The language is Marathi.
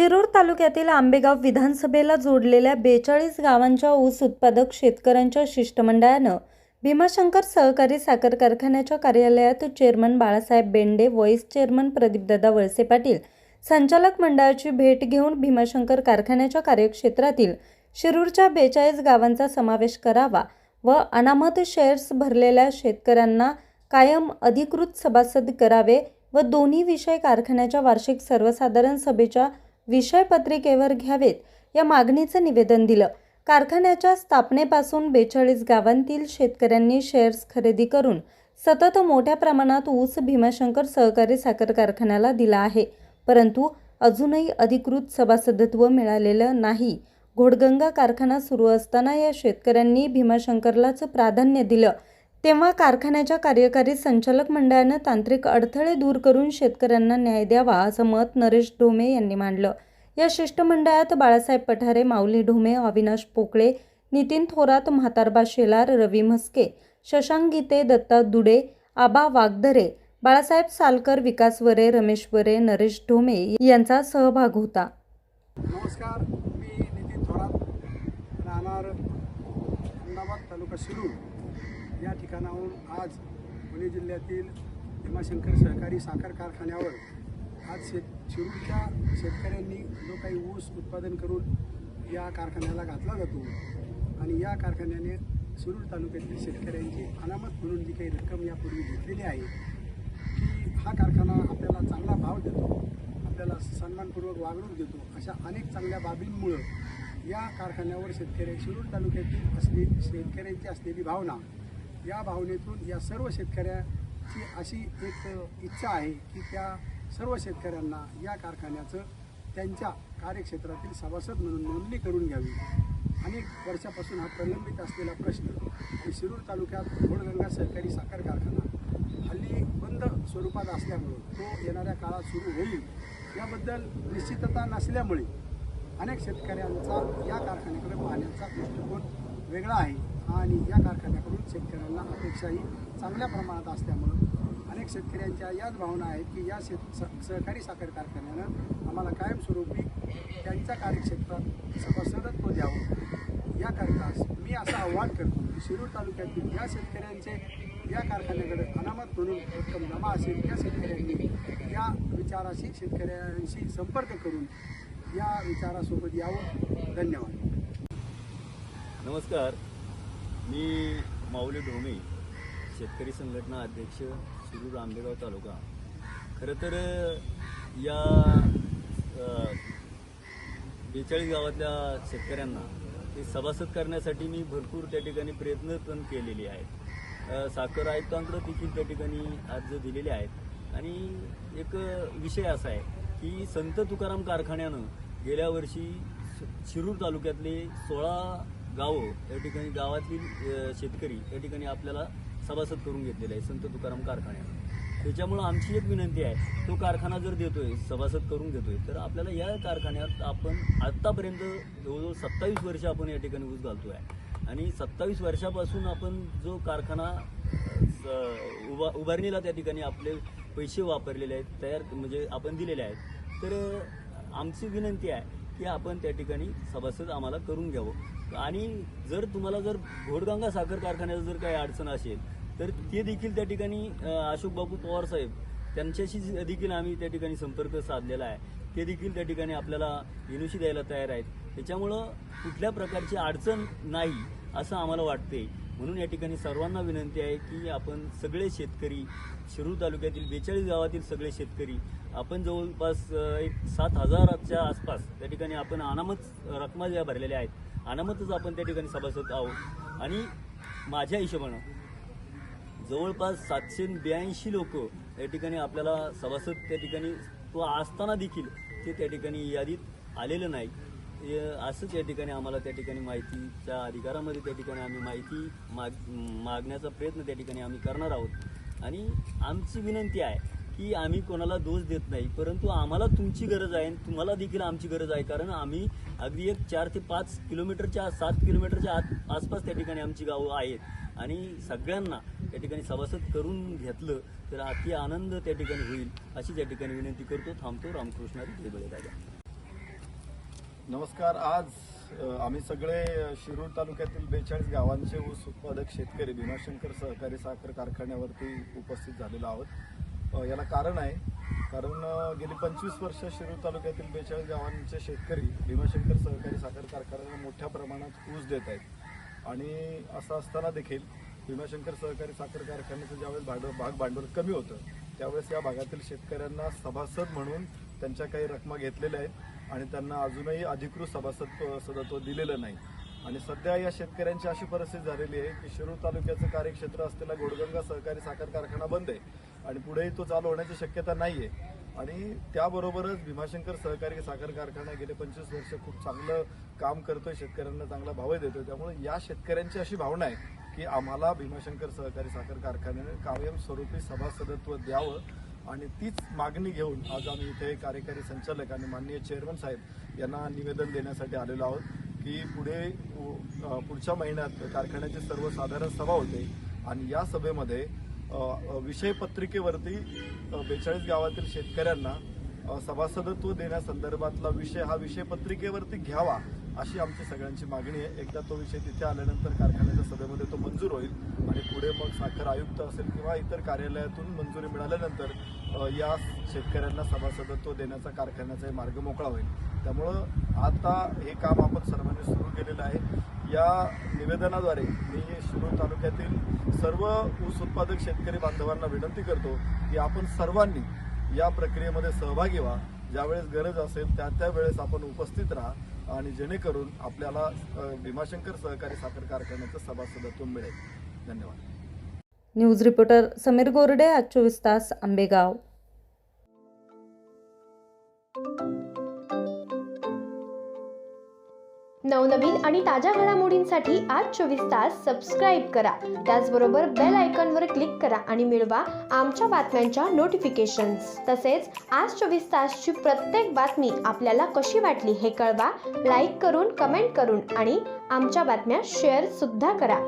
शिरूर तालुक्यातील आंबेगाव विधानसभेला जोडलेल्या 42 गावांच्या ऊस उत्पादक शेतकऱ्यांच्या शिष्टमंडळानं भीमाशंकर सहकारी साखर कारखान्याच्या कार्यालयात chairman Balasaheb Bende, vice chairman Pradipdada Walse Patil, संचालक मंडळाची भेट घेऊन भीमाशंकर कारखान्याच्या कार्यक्षेत्रातील शिरूरच्या 42 गावांचा समावेश करावा व अनामत शेअर्स भरलेल्या शेतकऱ्यांना कायम अधिकृत सभासद करावे व दोन्ही विषय कारखान्याच्या वार्षिक सर्वसाधारण सभेच्या विषयपत्रिकेवर घ्यावेत या मागणीचं निवेदन दिलं। कारखान्याच्या स्थापनेपासून 42 गावांतील शेतकऱ्यांनी शेअर्स खरेदी करून सतत मोठ्या प्रमाणात ऊस भीमाशंकर सहकारी साखर कारखान्याला दिला आहे, परंतु अजूनही अधिकृत सभासदत्व मिळालेलं नाही। घोडगंगा कारखाना सुरू असताना या शेतकऱ्यांनी भीमाशंकरलाच प्राधान्य दिलं, तेव्हा कारखान्याच्या कार्यकारी संचालक मंडळानं तांत्रिक अडथळे दूर करून शेतकऱ्यांना न्याय द्यावा असं मत नरेश ढोमे यांनी मांडलं। या शिष्टमंडळात बाळासाहेब पठारे, माऊली ढोमे, अविनाश पोकळे, नितीन थोरात, म्हातारबा शेलार, रवी म्हस्के, शशांक गीते, दत्ता दुडे, आबा वागदरे, बाळासाहेब सालकर, विकास वरे, रमेश वरे, नरेश ढोमे यांचा सहभाग होता। नमस्कार, मी नितीन थोरात, राहणार अहमदाबाद तालुका शिरूर या ठिकाणाहून आज पुणे जिल्ह्यातील भीमाशंकर सहकारी साखर कारखान्यावर आज शिरूरच्या शेतकऱ्यांनी जो काही ऊस उत्पादन करून या कारखान्याला घातला जातो आणि या कारखान्याने शिरूर तालुक्यातील शेतकऱ्यांची अनामत म्हणून जी काही रक्कम यापूर्वी घेतलेली आहे की हा कारखाना आपल्याला चांगला भाव देतो, आपल्याला सन्मानपूर्वक वागणूक देतो, अशा अनेक चांगल्या बाबींमुळं या कारखान्यावर शिरूर तालुक्यातील शेतकऱ्यांची असलेली भावना, या भावनेतून या सर्व शेतकऱ्याची अशी एक इच्छा आहे की त्या सर्व शेतकऱ्यांना या कारखान्याचं त्यांच्या कार्यक्षेत्रातील सभासद म्हणून नोंदणी करून घ्यावी। अनेक वर्षापासून हा प्रलंबित असलेला प्रश्न आणि शिरूर तालुक्यात घोडगंगा सहकारी साखर कारखाना हल्ली बंद स्वरूपात असल्यामुळं तो येणाऱ्या काळात सुरू होईल याबद्दल निश्चितता नसल्यामुळे अनेक शेतकऱ्यांचा या कारखान्याकडे पाहण्याचा दृष्टिकोन वेगळा आहे आणि या कारखान्याकडून शेतकऱ्यांना अपेक्षाही चांगल्या प्रमाणात असल्यामुळं अनेक शेतकऱ्यांच्या याच भावना आहेत की या सहकारी साखर कारखान्यानं आम्हाला कायमस्वरूपी त्यांच्या कार्यक्षेत्रात सभासदत्व द्यावं। याकरता मी असं आव्हान करतो की शिरूर तालुक्यातील या शेतकऱ्यांचे या कारखान्याकडे अनामत म्हणून रक्कम जमा असेल त्या शेतकऱ्यांनी या विचाराशी शेतकऱ्यांशी संपर्क करून या विचारासोबत यावं। धन्यवाद। नमस्कार, मी माऊली ढोमे, शेतकरी संघटना अध्यक्ष, शिरूर आंबेगाव तालुका। खरं तर या 42 गावातल्या शेतकऱ्यांना ते सभासद करण्यासाठी मी भरपूर त्या ठिकाणी प्रयत्न पण केलेले आहेत। साखर आयुक्तांकडे देखील त्या ठिकाणी अर्ज दिलेले आहेत आणि एक विषय असा आहे की संत तुकाराम कारखान्यानं गेल्या वर्षी शिरूर तालुक्यातले 16 गावं या ठिकाणी गावातील शेतकरी या ठिकाणी आपल्याला सभासद करून घेतलेला आहे संत तुकाराम कारखान्यानं। त्याच्यामुळं आमची एक विनंती आहे, तो कारखाना जर देतोय, सभासद करून घेतोय, तर आपल्याला या कारखान्यात आपण आत्तापर्यंत जवळजवळ 27 वर्ष आपण या ठिकाणी ऊस घालतो आहे आणि 27 वर्षापासून आपण जो कारखाना उभारणीला त्या ठिकाणी आपले पैसे वापरलेले आहेत, तयार म्हणजे आपण दिलेले आहेत। तर आमची विनंती आहे की आपण त्या ठिकाणी सभासद आम्हाला करून घ्यावं आणि जर तुम्हाला जर घोडगंगा साखर कारखान्याचं जर काही अडचण असेल तर ते देखील त्या ठिकाणी अशोक बापू पवार साहेब त्यांच्याशी देखील आम्ही त्या ठिकाणी संपर्क साधलेला आहे, ते देखील त्या ठिकाणी आपल्याला एनओसी द्यायला तयार आहेत। त्याच्यामुळं कुठल्या प्रकारची अडचण नाही असं आम्हाला वाटते। म्हणून या ठिकाणी सर्वांना विनंती आहे की आपण सगळे शेतकरी, शिरूर तालुक्यातील 42 गावातील सगळे शेतकरी आपण जवळपास एक 7,000च्या आसपास त्या ठिकाणी आपण अनामत रकमा ज्या भरलेल्या आहेत, अनामतच आपण त्या ठिकाणी सभासद आहोत आणि माझ्या हिशोबानं जवळपास 782 लोक या ठिकाणी आपल्याला सभासद त्या ठिकाणी तो असताना देखील ते त्या ठिकाणी यादीत आलेलं नाही। असंच या ठिकाणी आम्हाला त्या ठिकाणी माहितीच्या अधिकारामध्ये त्या ठिकाणी आम्ही माहिती मागण्याचा प्रयत्न त्या ठिकाणी आम्ही करणार आहोत आणि आमची विनंती आहे की आम्ही कोणाला दोष देत नाही, परंतु आम्हाला तुमची गरज आहे आणि तुम्हाला देखील आमची गरज आहे, कारण आम्ही अगदी एक 4 ते 5 किलोमीटरच्या 7 किलोमीटरच्या आसपास त्या ठिकाणी आमची गावं आहेत आणि सगळ्यांना त्या ठिकाणी सभासद करून घेतलं तर अति आनंद त्या ठिकाणी होईल अशी त्या ठिकाणी विनंती करतो। थांबतो। रामकृष्ण हरी, जय बळीराजा। नमस्कार. आज आम्ही सगळे शिरूर तालुक्यातील 42 गावांचे ऊस उत्पादक शेतकरी भीमाशंकर सहकारी साखर कारखान्यावरती उपस्थित झालेलो आहोत. याला कारण आहे, कारण गेली 25 वर्ष शिरूर तालुक्यातील 42 गावांचे शेतकरी भीमाशंकर सहकारी साखर कारखान्याला मोठ्या प्रमाणात ऊस देत आहेत आणि असं असताना देखील भीमाशंकर सहकारी साखर कारखान्याचं ज्यावेळेस भाग भांडवल कमी होतं त्यावेळेस या भागातील शेतकऱ्यांना सभासद म्हणून त्यांच्या काही रकमा घेतलेल्या आहेत आणि त्यांना अजूनही अधिकृत सदस्यत्व दिलेलं नाही. आणि सध्या या शेतकऱ्यांची अशी परिस्थिती झालेली आहे की शिरूर तालुक्याचं कार्यक्षेत्र असलेला गोडगंगा सहकारी साखर कारखाना बंद आहे आणि पुढेही तो चालू होण्याची शक्यता नाही आहे. आणि त्याबरोबरच भीमाशंकर सहकारी साखर कारखाना गेले 25 वर्ष खूप चांगलं काम करतोय, शेतकऱ्यांना चांगला भाव देतोय. त्यामुळे या शेतकऱ्यांची अशी भावना आहे की आम्हाला भीमाशंकर सहकारी साखर कारखान्याने कायमस्वरूपी सभासदत्व द्यावं आणि तीच मागणी घेऊन आज आम्ही इथे कार्यकारी संचालक आणि माननीय चेअरमन साहेब यांना निवेदन देण्यासाठी आलेलो आहोत की पुढच्या महिन्यात कारखान्याची सर्वसाधारण सभा होते आणि या सभेमध्ये विषय पत्रिकेवरती 42 गावातील शेतकऱ्यांना सभासदत्व देण्यासंदर्भातला विषय हा विषय पत्रिकेवरती घ्यावा अशी आमची सगळ्यांची मागणी आहे. एकदा तो विषय तिथे आल्यानंतर कारखान्याच्या सभेमध्ये तो मंजूर होईल आणि पुढे मग साखर आयुक्त असेल किंवा इतर कार्यालयातून मंजुरी मिळाल्यानंतर या शेतकऱ्यांना सभासदत्व देण्याचा कारखान्याचा मार्ग मोकळा होईल. त्यामुळं आता हे काम आपण सर्वांनी सुरू केलेलं आहे. या निवेदनाद्वारे मी शिरूर तालुक्यातील सर्व ऊस उत्पादक शेतकरी बांधवांना विनंती करतो की आपण सर्वांनी या प्रक्रियेमध्ये सहभागी व्हा. ज्यावेळेस गरज असेल त्या वेळेस आपण उपस्थित राहा आणि जेणेकरून आपल्याला भीमाशंकर सहकारी साखर कारखान्याचं सभासदत्व मिळेल. धन्यवाद. न्यूज रिपोर्टर समीर गोरडे, आज 24 तास, आंबेगाव. नवनवीन आणि ताज्या घडामोडींसाठी आज 24 तास सबस्क्राईब करा. त्याचबरोबर बेल आयकॉनवर क्लिक करा आणि मिळवा आमच्या बातम्यांच्या नोटिफिकेशन्स. तसेच आज 24 तासची प्रत्येक बातमी आपल्याला कशी वाटली हे कळवा. लाईक करून, कमेंट करून आणि आमच्या बातम्या शेअर सुद्धा करा.